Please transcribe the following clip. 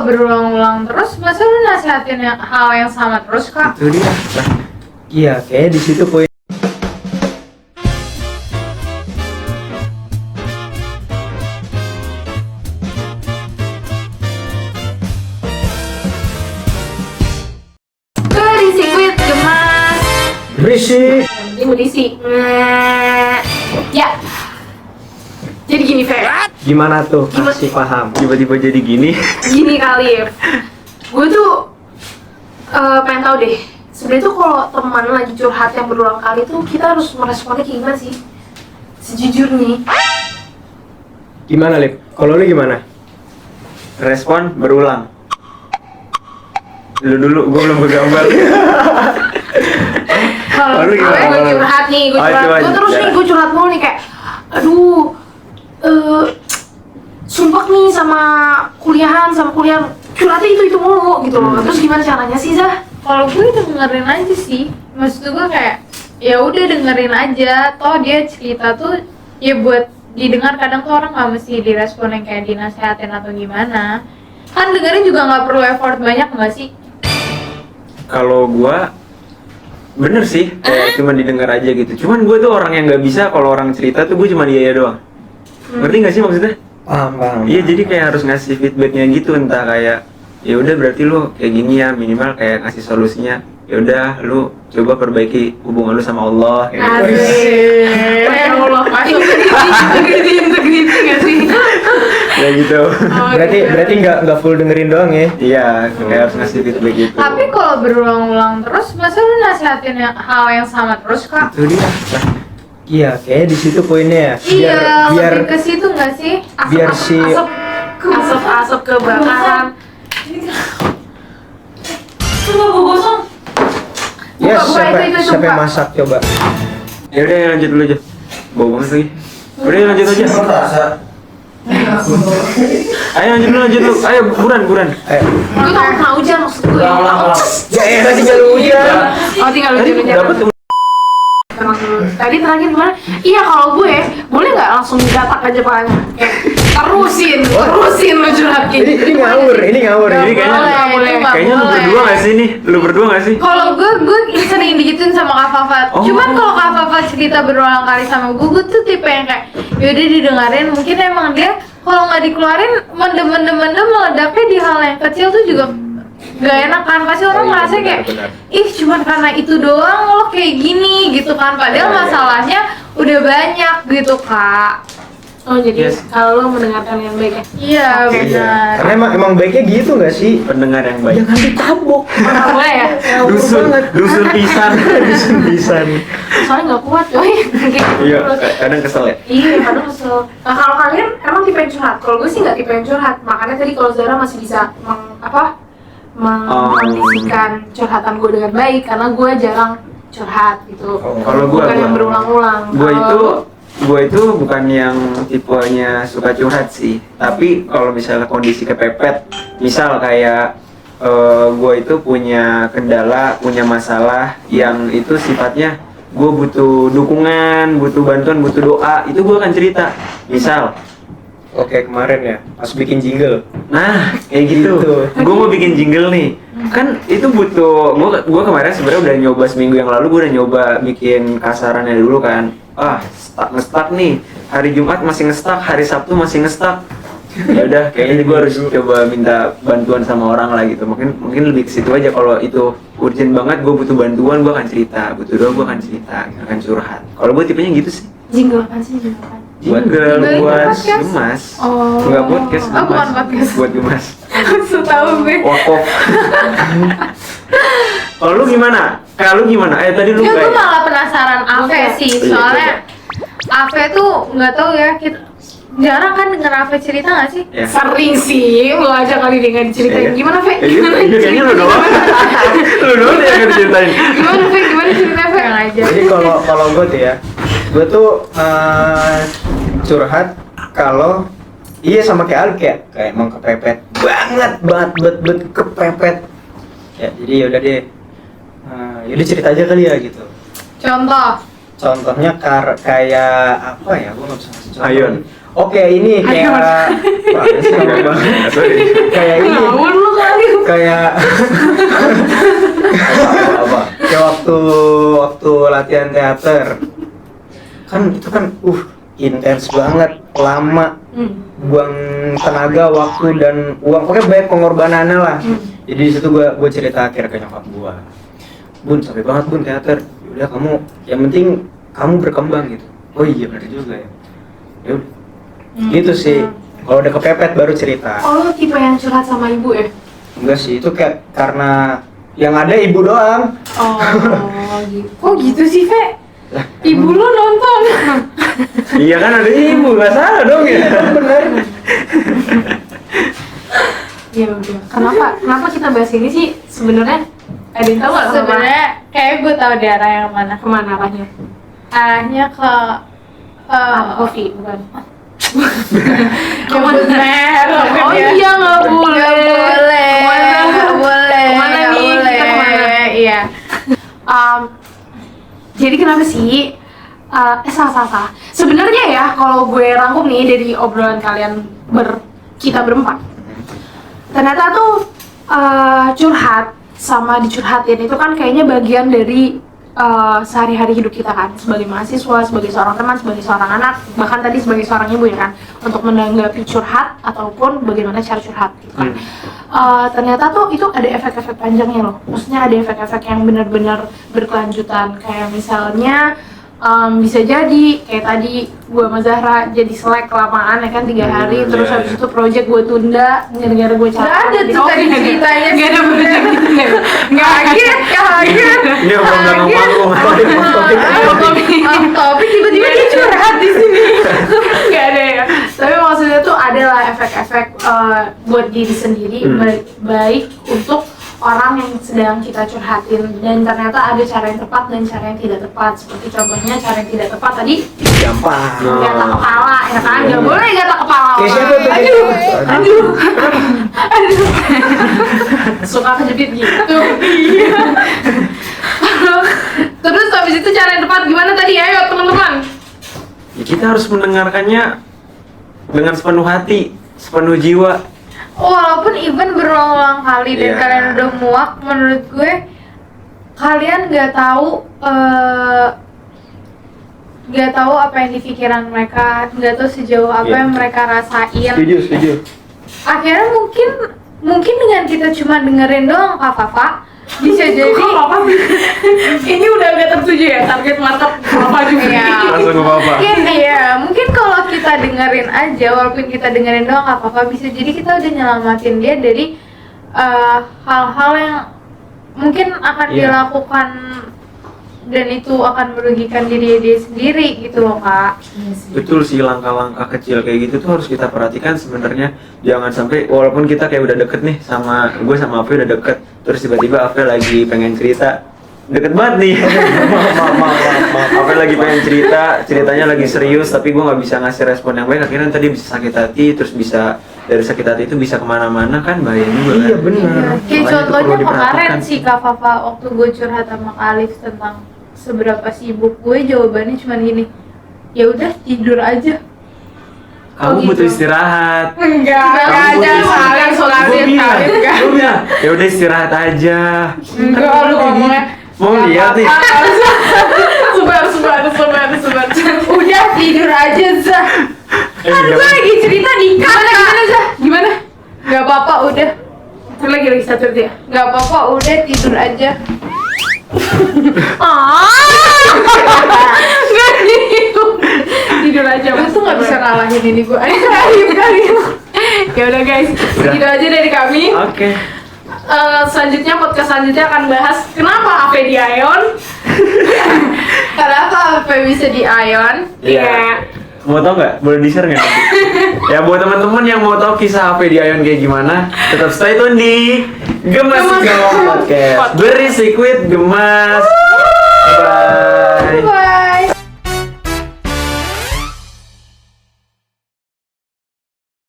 kalau berulang-ulang terus, masa lu nasihatin hal yang sama terus, Kak? Itu dia. Nah, iya, kayaknya di situ poin. Berisik wit gemas. Berisik. Ini berisik. Ya. Jadi gini, Fe. Gimana tuh? Masih paham. Tiba-tiba jadi gini. Gini kali ya. Gue tuh pengen tahu deh. Sebenarnya tuh kalau teman lagi curhat yang berulang kali tuh kita harus meresponnya kayak gimana sih? Sejujurnya. Gimana, Lip? Kalau lu gimana? Respon berulang. Dulu gue belum bergambar. Kalau Lalu gimana? gue curhat nih, gue terus nih gue curhat mulu nih kayak, aduh, sumpah nih sama kuliah curhatnya itu mulu gitu loh. Terus gimana caranya sih, Zah? Kalau gue dengerin aja sih, maksud gue kayak ya udah dengerin aja. Toh dia cerita tuh ya buat didengar, kadang tuh orang nggak mesti direspon yang kayak dinasehatin atau gimana. Kan dengerin juga nggak perlu effort banyak nggak sih? Kalau gue bener sih, kayak cuma didengar aja gitu. Cuman gue tuh orang yang nggak bisa kalau orang cerita tuh gue cuma iya doang. Ngerti nggak sih maksudnya? Paham. Iya, jadi kayak harus ngasih feedbacknya gitu, entah kayak ya udah berarti lu kayak gini ya, minimal kayak ngasih solusinya. Ya udah lu coba perbaiki hubungan lu sama Allah kayak gitu. Asik. Ya Allah, masuk integriti nggak sih? Ya gitu. Berarti nggak full dengerin doang ya? Iya, kayak harus ngasih feedback gitu. Tapi kalau berulang-ulang terus, masa lu nasihatin hal yang sama terus, Kak? Itu dia. Nah, Iya, kayaknya di situ poinnya ya. Iya, biar lebih ke situ nggak sih? biar si- Asap kebakaran. Coba gue gosong. ya Buka, itu, siapa yang buka. masak coba. ya udah lanjut dulu aja. Bau banget lagi. Udah lanjut aja. Ayo lanjut lu. Ayo buruan. Gue takut kena hujan maksud gue. Ya tinggal hujan. Oh, tinggal hujan. Dapat tuh. Tadi terakhir gimana? Iya, kalau gue boleh nggak langsung gatak aja palanya? Kayak terusin lu curhat gitu. Ini ngawur. Ini kayaknya boleh. kayaknya lu berdua nggak sih nih? Lu berdua nggak sih? Kalau gue sering digituin sama Kak Fafat. Oh. Cuman kalau Kak Fafat cerita berulang kali sama gue tuh tipe yang kayak yaudah didengarin. Mungkin emang dia kalau nggak dikeluarin mendem meledaknya di hal yang kecil tuh juga gak enak kan. Pasti orang ngerasa kayak benar. ih cuman karena itu doang lo kayak gini gitu kan. Padahal masalahnya udah banyak gitu, Kak. Oh jadi kalau lo mendengarkan yang baik ya? Iya, benar. Karena emang baiknya gitu nggak sih? Pendengar yang baik. Jangan ditabok. Nggak boleh ya? Dusun pisan. Soalnya nggak kuat coy. Iya, kadang kesel ya. Iya, kadang kesel. Nah, kalau kalian emang tipe yang curhat? Kalau gue sih nggak tipe yang curhat. Makanya tadi kalau Zara masih bisa mengkondisikan curhatan gue dengan baik karena gue jarang curhat gitu. Kalau gue bukan yang berulang-ulang. gue itu bukan yang tipenya suka curhat sih, tapi kalau misalnya kondisi kepepet, misal kayak gue itu punya kendala, punya masalah yang itu sifatnya gue butuh dukungan, butuh bantuan, butuh doa, itu gue akan cerita. Misal Oke, kemarin ya, pas bikin jingle. nah kayak gitu, gue mau bikin jingle nih, kan itu butuh gue kemarin sebenarnya udah nyoba seminggu yang lalu, gue udah nyoba bikin kasarannya dulu kan. Ngestak nih, hari Jumat masih ngestak, hari Sabtu masih ngestak. Ya udah, kayaknya gue harus coba minta bantuan sama orang lah gitu. Mungkin lebih ke situ aja. Kalau itu urgent banget, gue butuh bantuan, gue akan cerita. Butuh doa, gue akan cerita, akan curhat. Kalau gue tipenya gitu sih. Jingle apa sih jingle apa? Jingle buat podcast? gemas. Oh. Enggak podcast, Oh, bukan podcast. Buat gemas. Setahu gue. Wakaf. Kalau lu gimana? Tadi lu Gue kayak malah penasaran Ave sih, soalnya Ave tuh nggak tahu ya, jarang kan denger Ave cerita nggak sih? Ya. Sering sih, lu aja kali dengan diceritain. Iya. Gimana Ve? Kayaknya lu doang. Lu doang deh yang diceritain. Gimana Ve? Gimana ceritanya Ve? Yang aja. Jadi kalau gue tuh ya, gue tuh curhat kalau iya sama kayak Alif kayak emang kepepet banget kepepet. Ya jadi yaudah deh, yaudah cerita aja kali ya gitu. Contohnya kayak apa ya, gue nggak bisa ngasih contoh. Ayon. Oke, ini kayak wah, ini sih lama banget. Sorry. Kayak ini. Ngawur lu. latihan teater. Kan itu kan intens banget, lama, buang tenaga, waktu dan uang, pokoknya banyak pengorbanannya lah. Jadi di situ gue cerita akhirnya ke nyokap gue, Bun capek banget Bun teater. Udah kamu, yang penting kamu berkembang gitu. Oh iya benar juga ya. Ya udah, gitu sih. Kalau udah kepepet baru cerita. Oh, lu tipe yang curhat sama ibu ya? Enggak sih, itu kayak karena yang ada ibu doang. Oh, gitu. Kok gitu sih, Fe? Ibu lu nonton. Iya kan ada ibu, nggak salah dong ya. Bener. Ya udah. Kenapa kita bahas ini sih? Sebenarnya ada yang tahu nggak? Sebenarnya kayak gue tahu di arah yang mana. Kemana arahnya? Arahnya ke Kopi, bukan? nyebut merek. Oh iya, nggak boleh. Nggak boleh. Kemana Nggak nih? boleh. Kita kemana? Iya. Jadi kenapa sih? Salah. Sebenarnya ya, kalau gue rangkum nih dari obrolan kalian kita berempat, ternyata tuh curhat sama dicurhatin itu kan kayaknya bagian dari sehari-hari hidup kita kan, sebagai mahasiswa, sebagai seorang teman, sebagai seorang anak, bahkan tadi sebagai seorang ibu ya kan, untuk menanggapi curhat ataupun bagaimana cara curhat gitu kan. Ternyata tuh itu ada efek-efek panjangnya loh, maksudnya ada efek-efek yang benar-benar berkelanjutan, kayak misalnya bisa jadi kayak tadi gue sama Zahra jadi selek kelamaan ya kan 3 hari, terus iya, habis iya. itu project gue tunda gara-gara gue capek. Nggak ada Jadi, tuh tadi nggak ada. ceritanya Nggak ada project gitu ya. Kaget. Ini obrolan belakang panggung. Tapi tiba-tiba dia curhat di sini. Nggak ada ya, tapi maksudnya tuh adalah efek-efek buat diri sendiri, baik untuk orang yang sedang kita curhatin, dan ternyata ada cara yang tepat dan cara yang tidak tepat. Seperti contohnya cara yang tidak tepat tadi, Gampang. gatal kepala ya kan, nggak boleh gatal kepala. Kayak siapa tuh? Aduh, suka kejepit gitu. Iya. Terus habis itu cara yang tepat gimana tadi? Ayo teman-teman. Ya, kita harus mendengarkannya dengan sepenuh hati, sepenuh jiwa. Walaupun even berulang-ulang kali dan Iya. kalian udah muak, menurut gue kalian nggak tahu apa yang di pikiran mereka, nggak tahu sejauh apa Iya. yang mereka rasain. Setuju. Akhirnya mungkin dengan kita cuma dengerin doang Kak Fafa, bisa jadi Ini udah agak tertuju ya, target market apa juga. Iya. Langsung ke bapak. mungkin kalau kita dengerin aja, walaupun kita dengerin doang Kak Fafa, bisa jadi kita udah nyelamatin dia dari hal-hal yang mungkin akan Iya. dilakukan dan itu akan merugikan diri dia sendiri gitu loh Kak. Betul sih, langkah-langkah kecil kayak gitu tuh harus kita perhatikan sebenarnya. Jangan sampai walaupun kita kayak udah deket nih sama gue sama Afri udah deket, terus tiba-tiba Afri lagi pengen cerita, deket banget nih. Maaf. Afri lagi pengen ceritanya lagi serius, tapi gue nggak bisa ngasih respon yang baik. Akhirnya tadi bisa sakit hati, terus bisa dari sakit hati itu bisa kemana-mana kan, bahaya juga kan. Iya benar. Kayak Makanya itu contohnya perlu kemarin diperhatikan. sih Kak Fafa waktu gue curhat sama Kak Alif tentang seberapa sibuk gue, jawabannya cuma gini, ya udah tidur aja. Kamu Oh, butuh gitu. istirahat. Enggak Kamu ada butuh saling Gue solusi bilang, enggak. gue bilang, ya udah istirahat aja. Enggak, Kan lu kayak ngomongnya gitu. Mau lihat nih. Sebar. Udah tidur aja Zah. Kan gue lagi cerita di Gimana Zah? Gimana? Gak apa-apa udah. Itu lagi satu dia. Gak apa-apa udah tidur aja. Enggak gitu. Tidur aja. Gue tuh nggak bisa ngalahin ini gue. Kali. Ya udah guys, segitu aja dari kami. Oke. Selanjutnya podcast selanjutnya akan bahas kenapa AP di Ion. Kenapa apa bisa di Ion? Iya. Mau tau nggak? Boleh di-share nggak nanti? Ya buat teman-teman yang mau tahu kisah HP di Ion kayak gimana, tetap stay tune di Gemas Podcast. Berisik with Gemas. Bye. Bye.